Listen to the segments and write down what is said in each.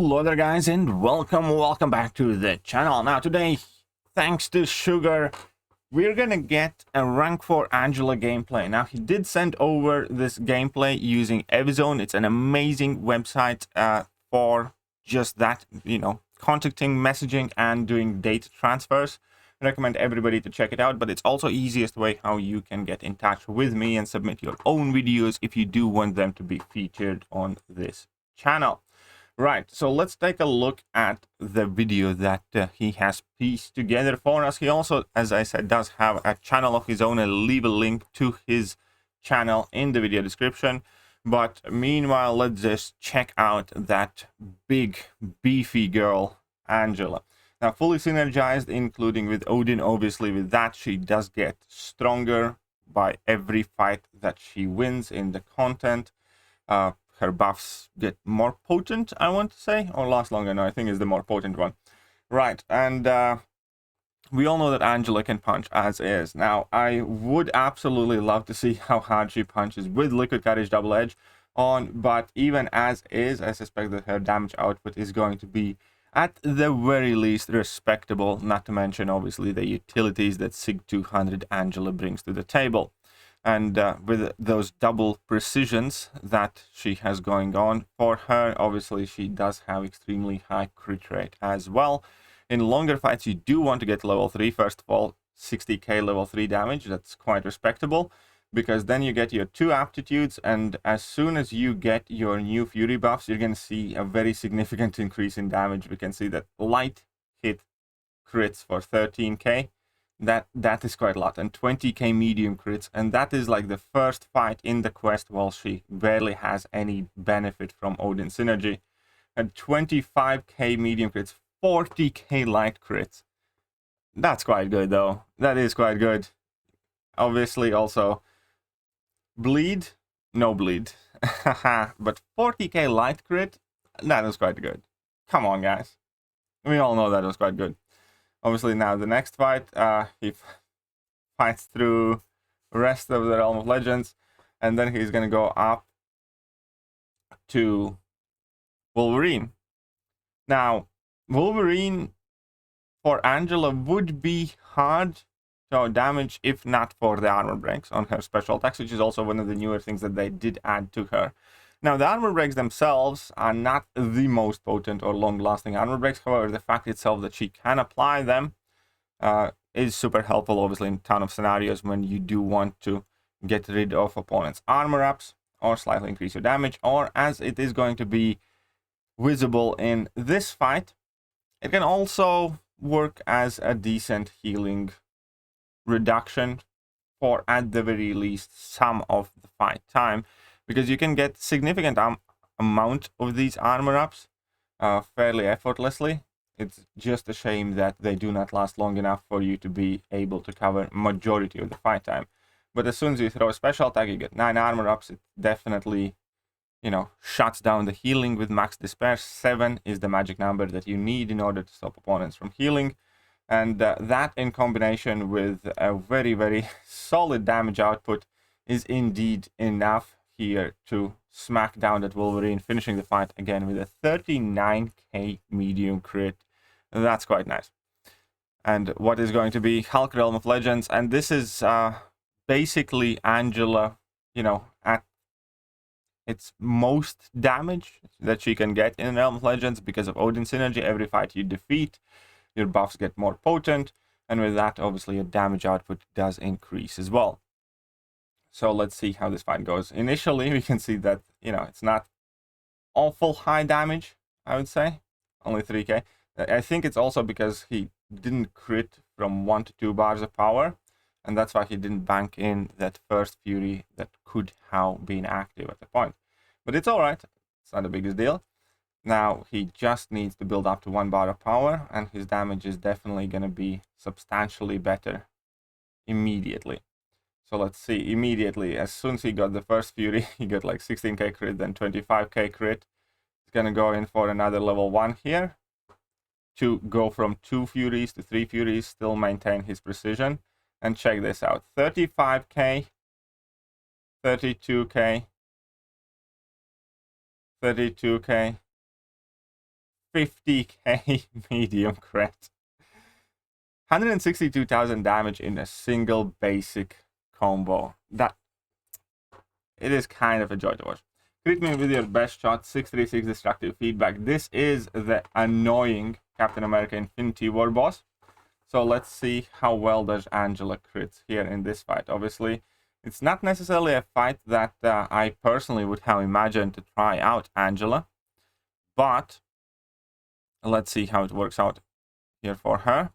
Hello there guys, and welcome back to the channel. Now today, thanks to Sugar, we're gonna get a rank 4 Angela gameplay. Now he did send over this gameplay using Evzone. It's an amazing website for just that, contacting, messaging, and doing data transfers. I recommend everybody to check it out, but it's also easiest way how you can get in touch with me and submit your own videos if you do want them to be featured on this channel. Right, so let's take a look at the video that he has pieced together for us. He also, as I said, does have a channel of his own. I'll leave a link to his channel in the video description. But meanwhile, let's just check out that big, beefy girl, Angela. Now, fully synergized, including with Odin. Obviously, with that, she does get stronger by every fight that she wins in the content. Her buffs get more potent, I want to say, or last longer. No, I think is the more potent one. Right, and we all know that Angela can punch as is. Now, I would absolutely love to see how hard she punches with Liquid Courage Double Edge on, but even as is, I suspect that her damage output is going to be, at the very least, respectable, not to mention, obviously, the utilities that SIG 200 Angela brings to the table. And with those double precisions that she has going on for her, obviously she does have extremely high crit rate as well. In longer fights, you do want to get level 3. First of all, 60k level 3 damage. That's quite respectable, because then you get your 2 aptitudes, and as soon as you get your new fury buffs, you're going to see a very significant increase in damage. We can see that light hit crits for 13k. That is quite a lot, and 20k medium crits, and that is like the first fight in the quest while she barely has any benefit from Odin synergy. And 25k medium crits, 40k light crits. That's quite good though. That is quite good. Obviously also bleed, no bleed. But 40k light crit, that is quite good. Come on guys. We all know that was quite good. Obviously, now the next fight, he fights through the rest of the Realm of Legends, and then he's going to go up to Wolverine. Now, Wolverine for Angela would be hard to damage if not for the armor breaks on her special attacks, which is also one of the newer things that they did add to her. Now, the armor breaks themselves are not the most potent or long-lasting armor breaks. However, the fact itself that she can apply them is super helpful, obviously, in a ton of scenarios when you do want to get rid of opponents' armor ups or slightly increase your damage, or as it is going to be visible in this fight, it can also work as a decent healing reduction for, at the very least, some of the fight time. Because you can get significant amount of these armor ups fairly effortlessly. It's just a shame that they do not last long enough for you to be able to cover majority of the fight time. But as soon as you throw a special attack, you get 9 armor ups. It definitely, shuts down the healing with max despair. 7 is the magic number that you need in order to stop opponents from healing. And that in combination with a very, very solid damage output is indeed enough here to smack down that Wolverine, finishing the fight again with a 39k medium crit. That's quite nice. And what is going to be Hulk Realm of Legends, and this is basically Angela, at its most damage that she can get in Realm of Legends because of Odin synergy. Every fight you defeat, your buffs get more potent, and with that, obviously, your damage output does increase as well. So let's see how this fight goes. Initially, we can see that, it's not awful high damage, I would say. Only 3k. I think it's also because he didn't crit from 1 to 2 bars of power. And that's why he didn't bank in that first Fury that could have been active at the point. But it's alright. It's not the biggest deal. Now, he just needs to build up to 1 bar of power. And his damage is definitely going to be substantially better immediately. So let's see, immediately, as soon as he got the first Fury, he got like 16k crit, then 25k crit. He's gonna go in for another level 1 here, to go from 2 Furies to 3 Furies, still maintain his precision. And check this out, 35k, 32k, 32k, 50k medium crit. 162,000 damage in a single basic combo. That it is kind of a joy to watch. Crit me with your best shot, 636 destructive feedback. This is the annoying Captain America Infinity War boss. So let's see how well does Angela crit here in this fight. Obviously, it's not necessarily a fight that I personally would have imagined to try out Angela. But let's see how it works out here for her.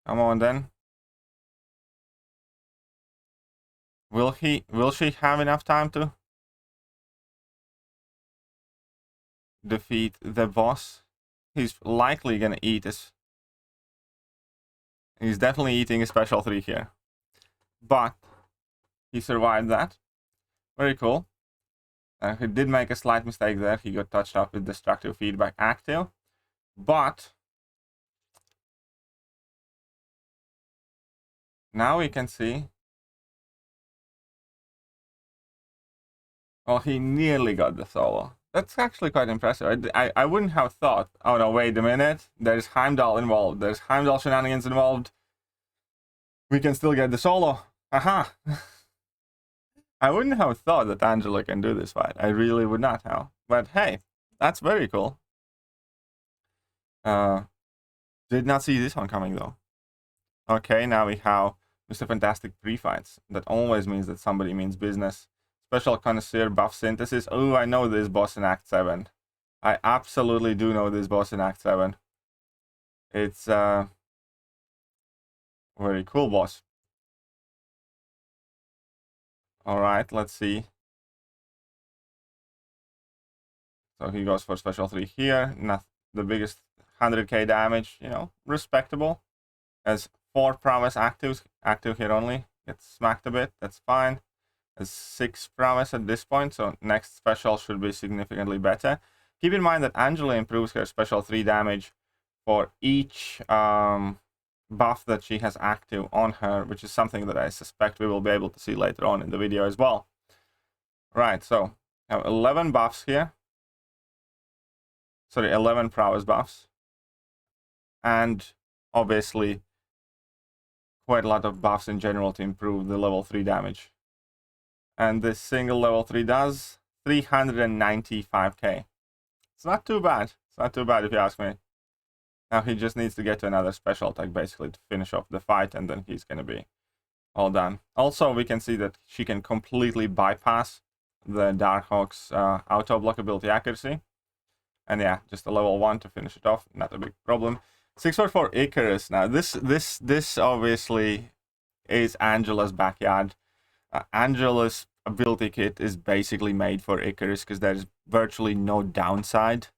Come on then. Will she have enough time to defeat the boss? He's likely gonna eat his... He's definitely eating a special 3 here. But he survived that. Very cool. He did make a slight mistake there. He got touched up with destructive feedback active. But now we can see... Well, he nearly got the solo. That's actually quite impressive. I wouldn't have thought, oh no, wait a minute. There's Heimdall involved. There's Heimdall shenanigans involved. We can still get the solo. Aha! I wouldn't have thought that Angela can do this fight. I really would not have. But hey, that's very cool. Did not see this one coming though. Okay, now we have Mr. Fantastic pre-fights. That always means that somebody means business. Special Connoisseur buff synthesis. Oh, I know this boss in Act 7. I absolutely do know this boss in Act 7. It's a very cool boss. Alright, let's see. So he goes for special 3 here. Not the biggest 100k damage, you know, respectable. Has 4 prowess active here only. Gets smacked a bit, that's fine. Has 6 prowess at this point, so next special should be significantly better. Keep in mind that Angela improves her special 3 damage for each buff that she has active on her, which is something that I suspect we will be able to see later on in the video as well. Right, so I have 11 buffs here. Sorry, 11 prowess buffs. And obviously quite a lot of buffs in general to improve the level 3 damage. And this single level 3 does 395k. It's not too bad. It's not too bad if you ask me. Now he just needs to get to another special attack basically to finish off the fight, and then he's going to be all done. Also, we can see that she can completely bypass the Darkhawk's auto block ability accuracy. And yeah, just a level 1 to finish it off. Not a big problem. 644 Icarus. Now this obviously is Angela's backyard. Angela's ability kit is basically made for Icarus because there's virtually no downside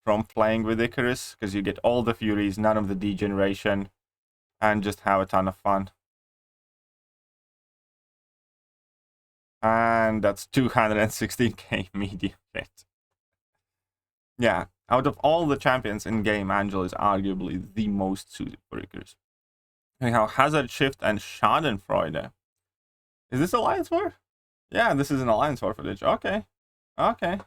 from playing with Icarus, because you get all the furies, none of the degeneration, and just have a ton of fun. And that's 216k medium hit. Yeah, out of all the champions in game, Angela is arguably the most suited for Icarus. We have Hazard Shift and Schadenfreude. Is this Alliance War? Yeah, this is an Alliance War footage. Okay. Okay.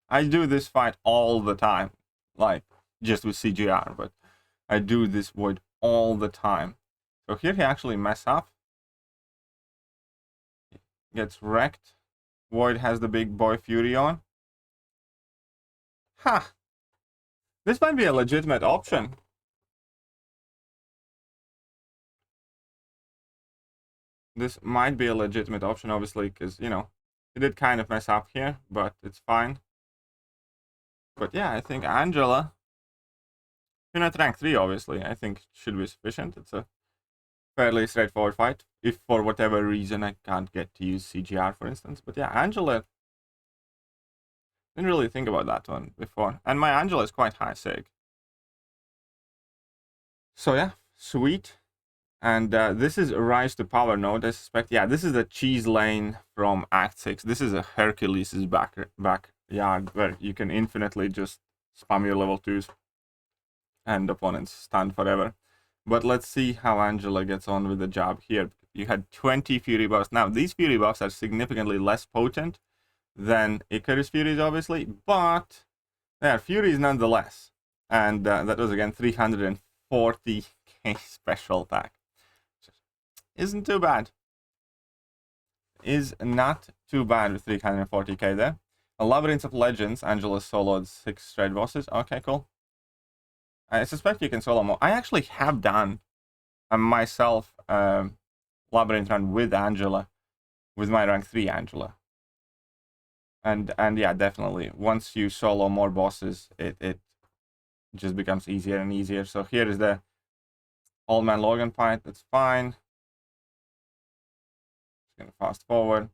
I do this fight all the time. Like, just with CGR, but I do this Void all the time. So here he actually mess up. Gets wrecked. Void has the big boy Fury on. Ha! This might be a legitimate option. This might be a legitimate option, obviously, because, you know, he did kind of mess up here, but it's fine. But yeah, I think Angela, you're not rank 3, obviously, I think should be sufficient. It's a fairly straightforward fight, if for whatever reason I can't get to use CGR, for instance. But yeah, Angela, didn't really think about that one before. And my Angela is quite high sig. So yeah, sweet. And this is a Rise to Power node, I suspect. Yeah, this is the cheese lane from Act 6. This is a Hercules' backyard where you can infinitely just spam your level 2s and opponents stunned forever. But let's see how Angela gets on with the job here. You had 20 Fury buffs. Now, these Fury buffs are significantly less potent than Icarus Furies, obviously, but they are Furies nonetheless. And that was again 340k special attack. Isn't too bad. Is not too bad with 340k there. A Labyrinth of Legends, Angela soloed 6 straight bosses. Okay, cool. I suspect you can solo more. I actually have done myself Labyrinth run with Angela, with my rank 3 Angela. And yeah, definitely. Once you solo more bosses, it just becomes easier and easier. So here is the Old Man Logan fight. That's fine. Just gonna fast forward.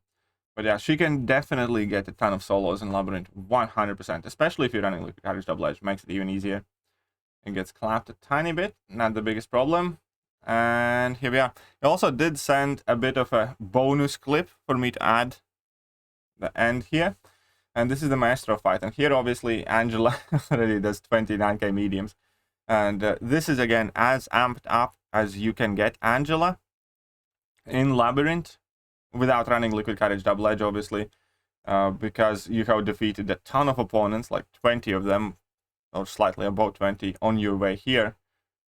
But yeah, she can definitely get a ton of solos in Labyrinth, 100%. Especially if you're running Liquid Courage Double Edge, makes it even easier. It gets clapped a tiny bit, not the biggest problem. And here we are. He also did send a bit of a bonus clip for me to add the end here. And this is the Maestro fight. And here, obviously, Angela already does 29k mediums. And this is, again, as amped up as you can get Angela in Labyrinth without running Liquid Courage Double Edge, obviously, because you have defeated a ton of opponents, like 20 of them, or slightly above 20, on your way here,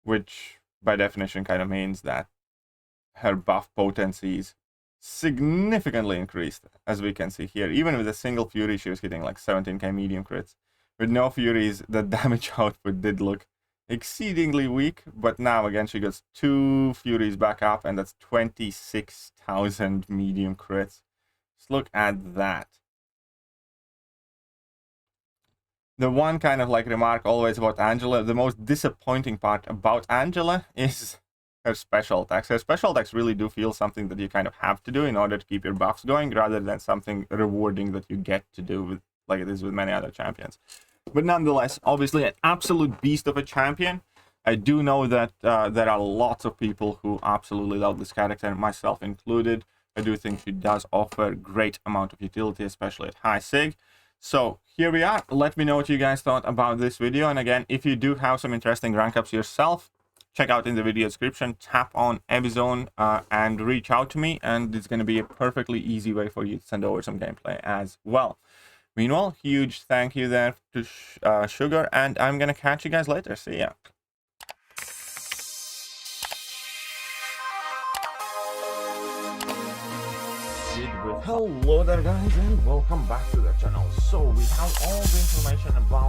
which by definition kind of means that her buff potencies significantly increased, as we can see here. Even with a single Fury, she was hitting like 17k medium crits. With no Furies, the damage output did look exceedingly weak, but now again she gets 2 Furies back up, and that's 26,000 medium crits. Just look at that. The one kind of like remark always about Angela, the most disappointing part about Angela is her special attacks. Her special attacks really do feel something that you kind of have to do in order to keep your buffs going, rather than something rewarding that you get to do with, like it is with many other champions. But nonetheless, obviously an absolute beast of a champion. I do know that there are lots of people who absolutely love this character, myself included. I do think she does offer a great amount of utility, especially at high sig. So here we are. Let me know what you guys thought about this video. And again, if you do have some interesting rank ups yourself, check out in the video description, tap on Ebizone and reach out to me. And it's going to be a perfectly easy way for you to send over some gameplay as well. Meanwhile, huge thank you there to Sugar, and I'm going to catch you guys later. See ya. Hello there guys, and welcome back to the channel. So we have all the information about